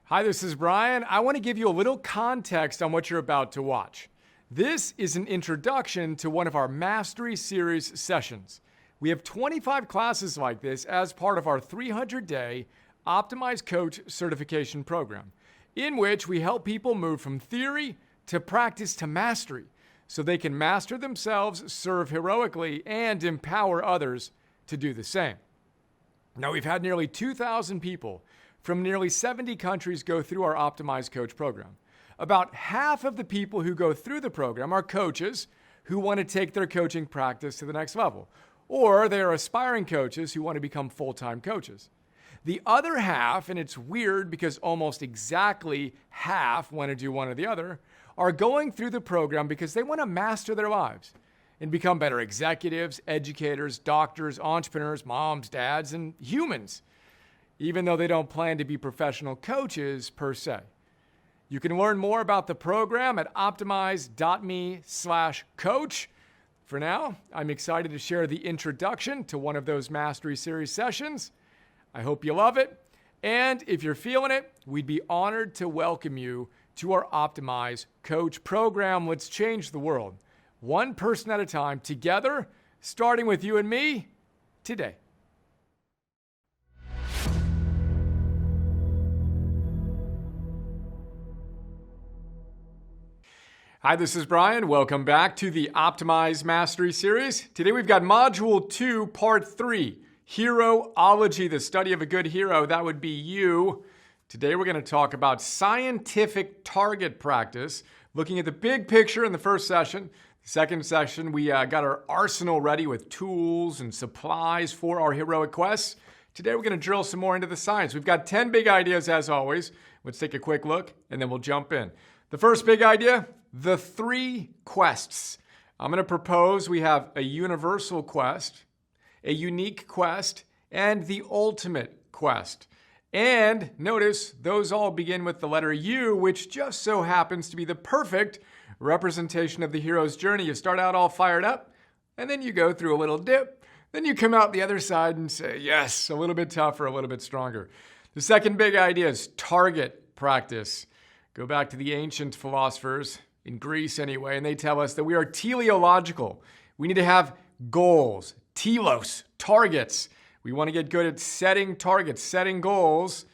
Hi, this is Brian. I want to give you a little context on what you're about to watch. This is an introduction to one of our Mastery Series sessions. We have 25 classes like this as part of our 300-day Optimized Coach certification program, in which we help people move from theory to practice to mastery so they can master themselves, serve heroically, and empower others to do the same. Now, we've had nearly 2,000 people from nearly 70 countries go through our Optimized Coach program. About half of the people who go through the program are coaches who want to take their coaching practice to the next level, or they are aspiring coaches who want to become full-time coaches. The other half, and it's weird because almost exactly half want to do one or the other, are going through the program because they want to master their lives and become better executives, educators, doctors, entrepreneurs, moms, dads, and humans, even though they don't plan to be professional coaches per se. You can learn more about the program at optimize.me/coach. For now, I'm excited to share the introduction to one of those Mastery Series sessions. I hope you love it. And if you're feeling it, we'd be honored to welcome you to our Optimize Coach program. Let's change the world, one person at a time, together, starting with you and me today. Hi, this is Brian. Welcome back to the Optimize Mastery Series. Today we've got Module 2, Part 3, Heroology, the study of a good hero. That would be you. Today we're going to talk about scientific target practice, looking at the big picture in the first session. The second session, we got our arsenal ready with tools and supplies for our heroic quests. Today we're going to drill some more into the science. We've got 10 big ideas as always. Let's take a quick look and then we'll jump in. The first big idea, the 3 quests. I'm going to propose we have a universal quest, a unique quest, and the ultimate quest. And notice those all begin with the letter U, which just so happens to be the perfect representation of the hero's journey. You start out all fired up, and then you go through a little dip. Then you come out the other side and say, yes, a little bit tougher, a little bit stronger. The second big idea is target practice. Go back to the ancient philosophers, in Greece anyway, and they tell us that we are teleological. We need to have goals, telos, targets. We want to get good at setting targets, setting goals,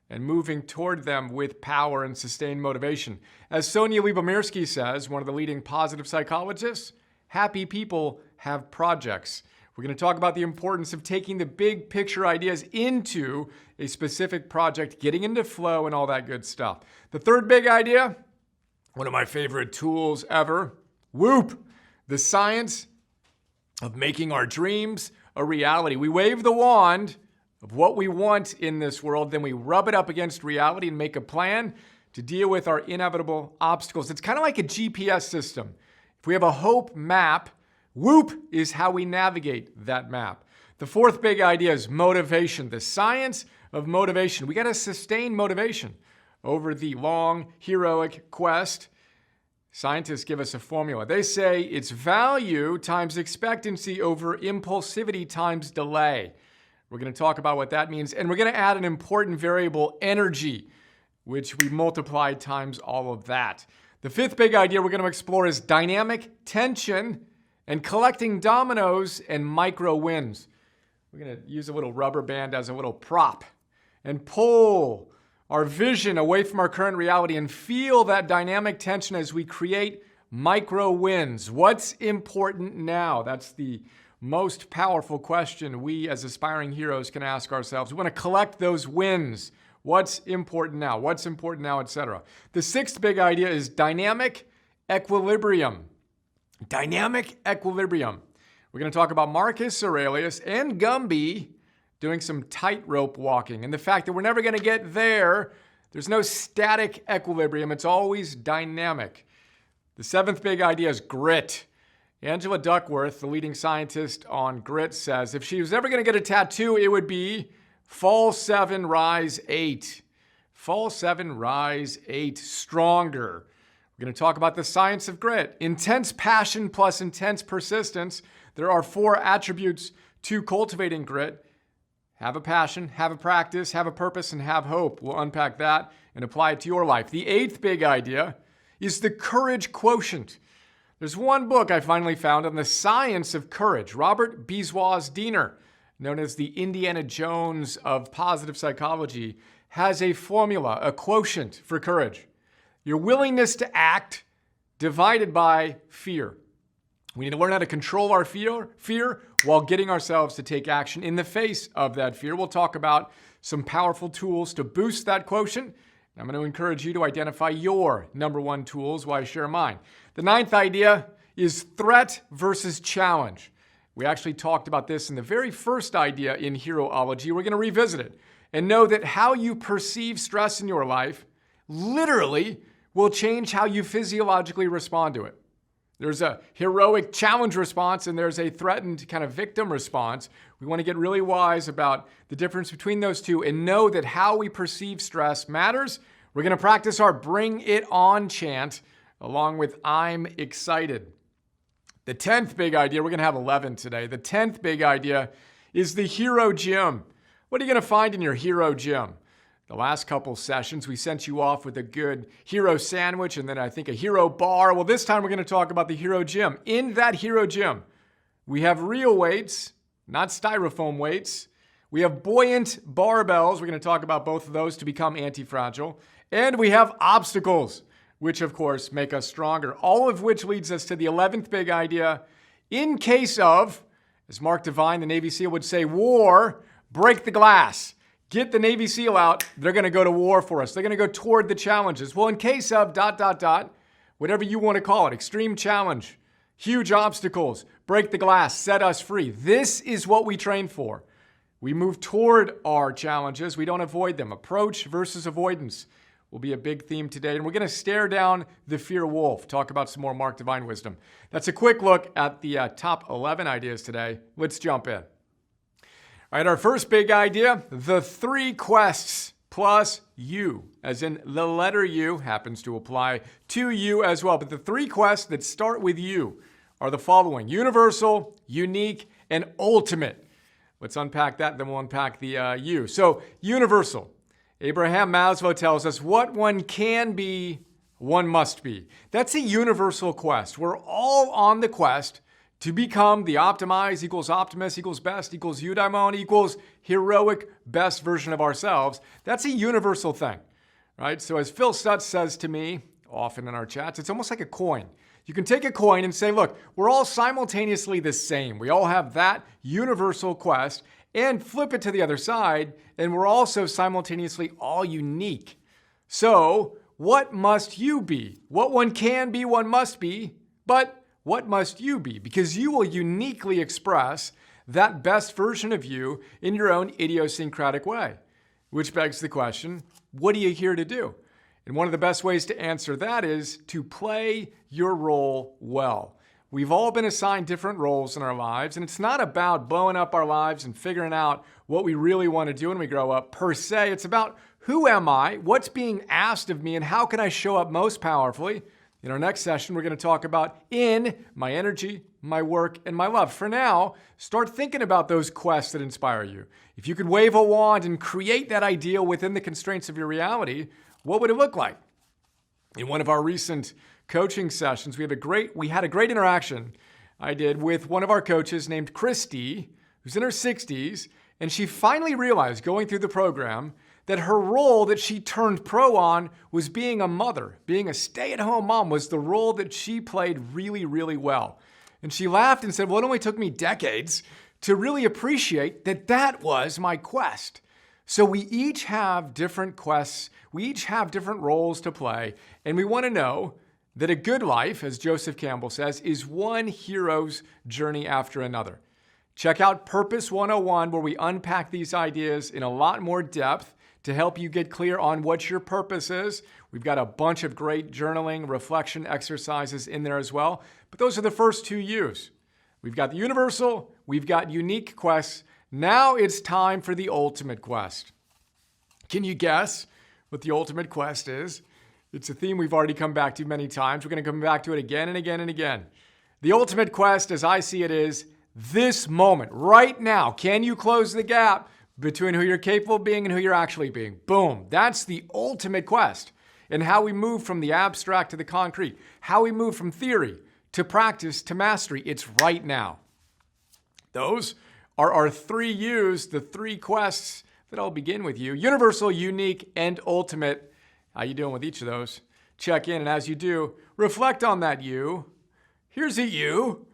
and moving toward them with power and sustained motivation. As Sonia Lyubomirsky says, one of the leading positive psychologists, happy people have projects. We're going to talk about the importance of taking the big picture ideas into a specific project, getting into flow and all that good stuff. The third big idea, one of my favorite tools ever, WOOP, the science of making our dreams a reality. We wave the wand of what we want in this world, then we rub it up against reality and make a plan to deal with our inevitable obstacles. It's kind of like a GPS system. If we have a hope map, WOOP is how we navigate that map. The fourth big idea is motivation, the science of motivation. We got to sustain motivation over the long, heroic quest. Scientists give us a formula. They say it's value times expectancy over impulsivity times delay. We're going to talk about what that means, and we're going to add an important variable, energy, which we multiply times all of that. The fifth big idea we're going to explore is dynamic tension and collecting dominoes and micro wins. We're going to use a little rubber band as a little prop and pull our vision away from our current reality and feel that dynamic tension as we create micro wins. What's important now? That's the most powerful question we as aspiring heroes can ask ourselves. We want to collect those wins. What's important now? What's important now, etc. The sixth big idea is dynamic equilibrium. Dynamic equilibrium. We're going to talk about Marcus Aurelius and Gumby doing some tightrope walking and the fact that we're never going to get there. There's no static equilibrium. It's always dynamic. The seventh big idea is grit. Angela Duckworth, the leading scientist on grit, says if she was ever going to get a tattoo, it would be fall 7, rise 8. Fall 7, rise 8. Stronger. We're going to talk about the science of grit. Intense passion plus intense persistence. There are 4 attributes to cultivating grit. have a passion, have a practice, have a purpose, and have hope. We'll unpack that and apply it to your life. The 8th big idea is the courage quotient. There's one book I finally found on the science of courage. Robert Biswas-Diener, known as the Indiana Jones of positive psychology, has a formula, a quotient for courage. Your willingness to act divided by fear. We need to learn how to control our fear while getting ourselves to take action in the face of that fear. We'll talk about some powerful tools to boost that quotient. I'm going to encourage you to identify your number one tools while I share mine. The 9th idea is threat versus challenge. We actually talked about this in the very first idea in Heroology. We're going to revisit it and know that how you perceive stress in your life literally will change how you physiologically respond to it. There's a heroic challenge response and there's a threatened kind of victim response. We want to get really wise about the difference between those two and know that how we perceive stress matters. We're going to practice our bring it on chant along with I'm excited. The 10th big idea, we're going to have 11 today. The 10th big idea is the hero gym. What are you going to find in your hero gym? The last couple sessions, we sent you off with a good hero sandwich and then I think a hero bar. Well, this time we're going to talk about the hero gym. In that hero gym, we have real weights, not styrofoam weights. We have buoyant barbells. We're going to talk about both of those to become anti-fragile. And we have obstacles, which of course make us stronger. All of which leads us to the 11th big idea. In case of, as Mark Devine, the Navy SEAL, would say, war, break the glass. Get the Navy SEAL out. They're going to go to war for us. They're going to go toward the challenges. Well, in case of ... whatever you want to call it, extreme challenge, huge obstacles, break the glass, set us free. This is what we train for. We move toward our challenges. We don't avoid them. Approach versus avoidance will be a big theme today. And we're going to stare down the fear wolf, talk about some more Mark Devine wisdom. That's a quick look at the top 11 ideas today. Let's jump in. All right, our first big idea, the 3 quests plus you, as in the letter U happens to apply to you as well. But the 3 quests that start with you are the following: universal, unique, and ultimate. Let's unpack that, then we'll unpack the you. So universal. Abraham Maslow tells us what one can be, one must be. That's a universal quest. We're all on the quest to become the optimize equals optimist equals best equals eudaimon equals heroic best version of ourselves. That's a universal thing, right? So as Phil Stutz says to me often in our chats, it's almost like a coin. You can take a coin and say, look, we're all simultaneously the same. We all have that universal quest, and flip it to the other side, and we're also simultaneously all unique. So what must you be? What one can be, one must be, but what must you be? Because you will uniquely express that best version of you in your own idiosyncratic way. Which begs the question, what are you here to do? And one of the best ways to answer that is to play your role well. We've all been assigned different roles in our lives, and it's not about blowing up our lives and figuring out what we really want to do when we grow up per se. It's about who am I, what's being asked of me, and how can I show up most powerfully. In our next session, we're going to talk about in my energy, my work, and my love. For now, start thinking about those quests that inspire you. If you could wave a wand and create that ideal within the constraints of your reality, what would it look like? In one of our recent coaching sessions, we had a great interaction I did with one of our coaches named Christy, who's in her 60s, and she finally realized going through the program that her role that she turned pro on was being a mother. Being a stay-at-home mom was the role that she played really, really well. And she laughed and said, well, it only took me decades to really appreciate that that was my quest. So we each have different quests. We each have different roles to play. And we want to know that a good life, as Joseph Campbell says, is one hero's journey after another. Check out Purpose 101, where we unpack these ideas in a lot more depth to help you get clear on what your purpose is. We've got a bunch of great journaling, reflection exercises in there as well. But those are the first 2 U's. We've got the universal, we've got unique quests. Now it's time for the ultimate quest. Can you guess what the ultimate quest is? It's a theme we've already come back to many times. We're going to come back to it again and again and again. The ultimate quest, as I see it, is this moment, right now. Can you close the gap between who you're capable of being and who you're actually being. Boom. That's the ultimate quest. And how we move from the abstract to the concrete, how we move from theory to practice to mastery, it's right now. Those are our 3 U's, the 3 quests that I'll begin with you. Universal, unique, and ultimate. How you doing with each of those? Check in, and as you do, reflect on that U. Here's a U.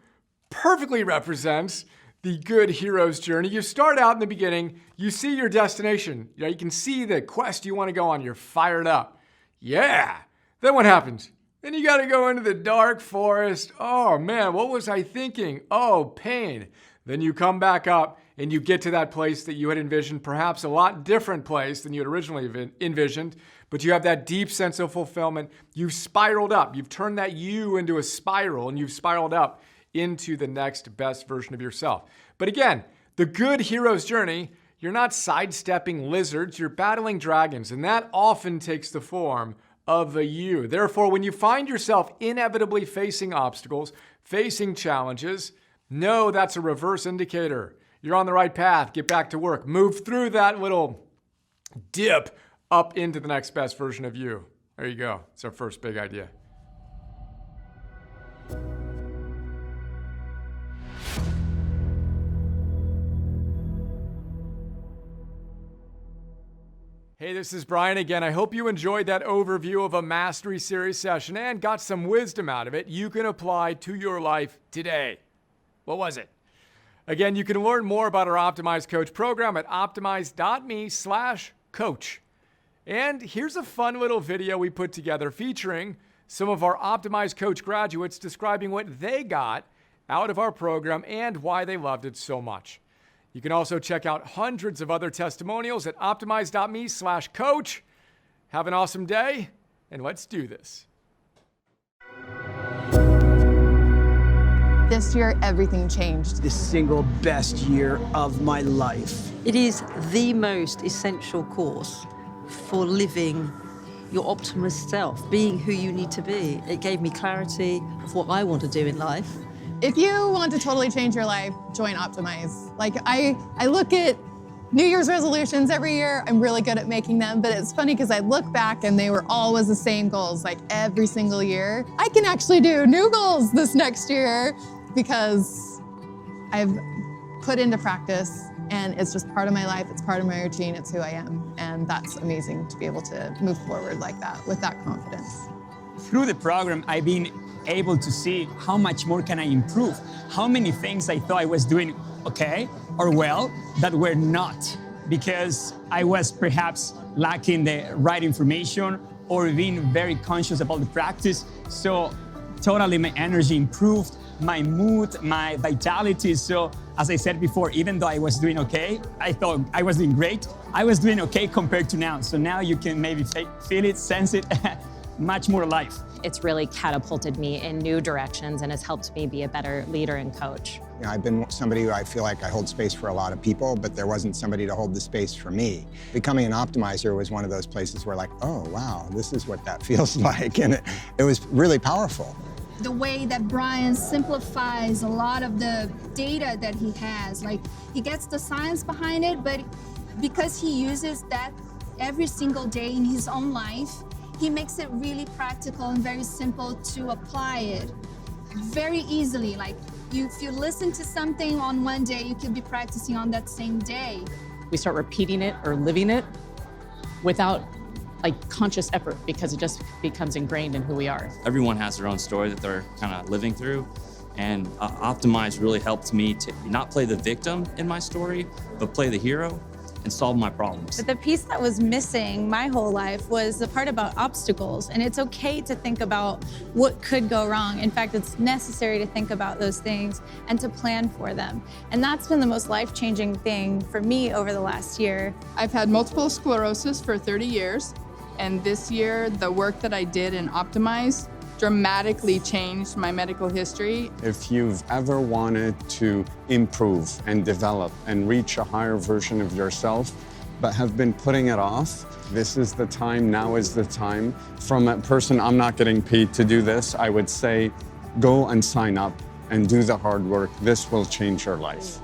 Perfectly represents the good hero's journey. You start out in the beginning, you see your destination. You can see the quest you want to go on. You're fired up. Yeah. Then what happens? Then you got to go into the dark forest. Oh man, what was I thinking? Oh, pain. Then you come back up and you get to that place that you had envisioned, perhaps a lot different place than you had originally envisioned, but you have that deep sense of fulfillment. You've spiraled up. You've turned that you into a spiral, and you've spiraled up into the next best version of yourself. But again, the good hero's journey, you're not sidestepping lizards, you're battling dragons, and that often takes the form of a you. Therefore, when you find yourself inevitably facing obstacles, facing challenges, know that's a reverse indicator. You're on the right path. Get back to work. Move through that little dip up into the next best version of you. There you go. It's our first big idea. Hey, this is Brian again. I hope you enjoyed that overview of a Mastery Series session and got some wisdom out of it you can apply to your life today. What was it? Again, you can learn more about our Optimize Coach program at optimize.me/coach. And here's a fun little video we put together featuring some of our Optimize Coach graduates describing what they got out of our program and why they loved it so much. You can also check out hundreds of other testimonials at optimize.me/coach. Have an awesome day, and let's do this. This year, everything changed. The single best year of my life. It is the most essential course for living your optimist self, being who you need to be. It gave me clarity of what I want to do in life. If you want to totally change your life, join Optimize. Like I look at New Year's resolutions every year. I'm really good at making them, but it's funny because I look back and they were always the same goals, like every single year. I can actually do new goals this next year because I've put into practice, and it's just part of my life. It's part of my routine. It's who I am. And that's amazing to be able to move forward like that with that confidence. Through the program, I've been able to see how much more can I improve, how many things I thought I was doing okay or well that were not, because I was perhaps lacking the right information or being very conscious about the practice. So totally my energy improved, my mood, my vitality. So as I said before, even though I was doing okay, I thought I was doing great, I was doing okay compared to now. So now you can maybe feel it, sense it, much more alive. It's really catapulted me in new directions and has helped me be a better leader and coach. You know, I've been somebody who I feel like I hold space for a lot of people, but there wasn't somebody to hold the space for me. Becoming an optimizer was one of those places where like, oh, wow, this is what that feels like. And it was really powerful. The way that Brian simplifies a lot of the data that he has, like he gets the science behind it, but because he uses that every single day in his own life, he makes it really practical and very simple to apply it very easily. Like if you listen to something on one day, you could be practicing on that same day. We start repeating it or living it without like conscious effort because it just becomes ingrained in who we are. Everyone has their own story that they're kind of living through, and Optimize really helped me to not play the victim in my story, but play the hero and solve my problems. But the piece that was missing my whole life was the part about obstacles. And it's okay to think about what could go wrong. In fact, it's necessary to think about those things and to plan for them. And that's been the most life-changing thing for me over the last year. I've had multiple sclerosis for 30 years. And this year, the work that I did in Optimize dramatically changed my medical history. If you've ever wanted to improve and develop and reach a higher version of yourself, but have been putting it off, this is the time, now is the time. From a person, I'm not getting paid to do this, I would say, go and sign up and do the hard work. This will change your life.